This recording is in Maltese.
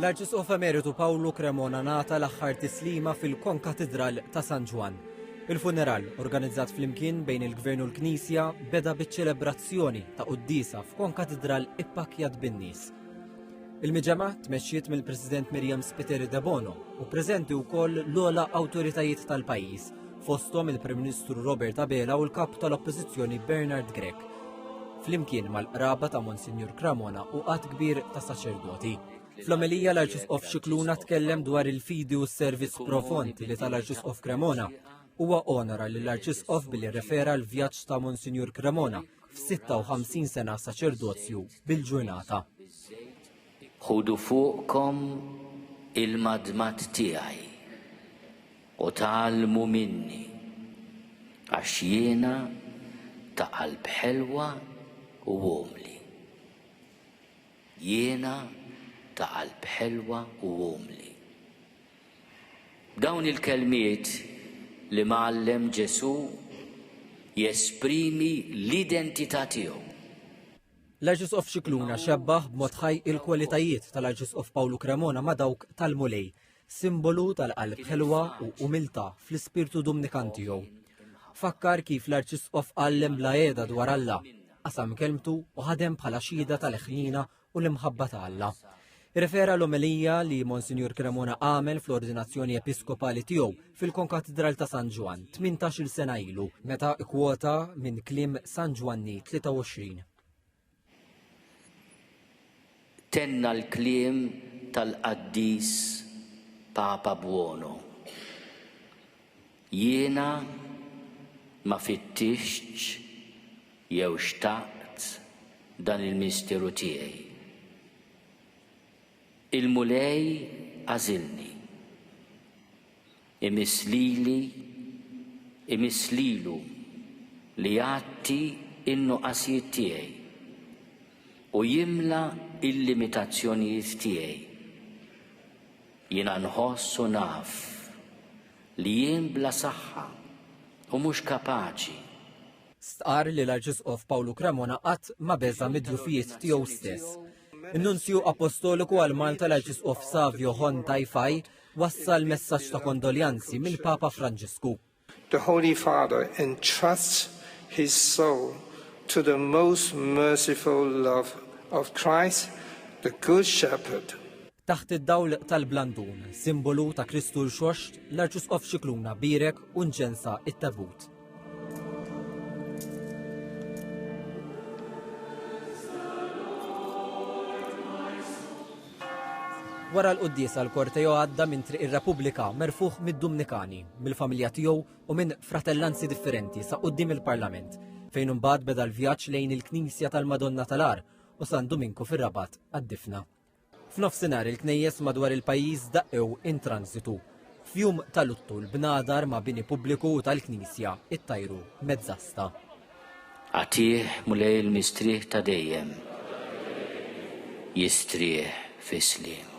L-Arċisqof Emeritu Pawlu Cremona ngħata l-aħħar tislima fil-Konkatedral ta' San Ġwan. Il-funeral, organizzat flimkien bejn il-Gvern u l-Knisja, beda biċ-ċelebrazzjoni ta' qudiesa f'Konkatedral ippakjat bin-nies. Il-miġema tmexxiet mill-President Miriam Spiteri de Bono u preżenti wkoll l-ogħla awtoritajiet tal-pajjiż, fosthom il-Prim Ministru Robert Abela u l-kap tal-Oppożizzjoni Bernard Grech, flimkien mal-qraba ta' Monsinjur Cremona u qatt kbir ta' saċerdoti. Fl-omelija l-Arċisqof Xikluna tkellem dwar il-fidi u s-servizz profondi li tal-Arċisqof Cremona huwa onora lill-Arċisqof billi refera l-vjaġġ ta' Monsinjur Cremona f'56 sena saċerdozju bil-ġurnata. Ħudu fuqkom il-madmat tiegħi u tgħallmu minni għax jiena ta' qalb ħelwa u għomli. Jiena ta' qalb ħelwa u għomli. Dawn il-kelmiet li mgħallem Ġesu jesprimi l-identità tiegħu. L-Arċisqof Xikluna xebbaħ b'mod ħaj il-kwalitajiet tal-Arċisqof Pawlu Cremona ma' dawk tal-Mulej, simbolu tal-qalb ħelwa u umiltà fl-ispirtu dumnikan tiegħu. Fakkar kif l-Arċisqof għallem bla għeda dwar Alla, qasam kelmtu u ħadem bħala xhieda tal-ħnina u l-imħabba ta' Alla. Irrefera l-omelija li Monsinjur Cremona għamel fl-ordinazzjoni episkopali tiegħu fil-Konkatedral ta' San Ġwan 18-il sena ilu, meta kwota minn kliem San Ġwanni 23. Tenna l-kliem tal-qaddis Papa Buono. Jiena ma fittixx jew xtaqt dan il-misteru tiegħi. Il-Mulej għażilni. Imislilu li jagħti in-nuqqasijiet tiegħi u jimla il-limitazzjonijiet tiegħi. Jiena nħoss u naf li jien bla saħħa u mhux kapaċi. Stqar li l-Arċisqof Pawlu Cremona qatt ma beża mid-djufijiet tiegħu stess. Il-Nunzju Apostoliku għal Malta l-Arċisqof Savio Hontajfaj wassal messaġġ ta' kondoljanzi mill-Papa Franġisku. The Holy Father entrusts his soul to the most merciful love of Christ, the Good Shepherd. Taħt id-dawl tal-blandun, simbolu ta' Kristu l-Xoxt, l-Arċisqof Xikluna birek u nġensa it-tabut. Wara l-quddiesa l-kortejo għadda minn triq ir-Repubblika merfuħ mid-Dumnikani, mill-familja tiegħu u minn fratellanzi differenti sa quddiem il-Parlament, fejn imbagħad beda l-vjaġġ lejn il-Knisja tal-Madonna tal-Ar u San Dominku fir-Rabat għad-Difna. F'nofsinhar il-knejjes madwar il-pajjiż daqew in transitu. F'jum tal-luttu l-bnadar ma' bini pubbliku tal-Knisja ittajru mezzasta. Għatih Mulej il-mistrieħ ta' dejjem, jistrieħ fi slim.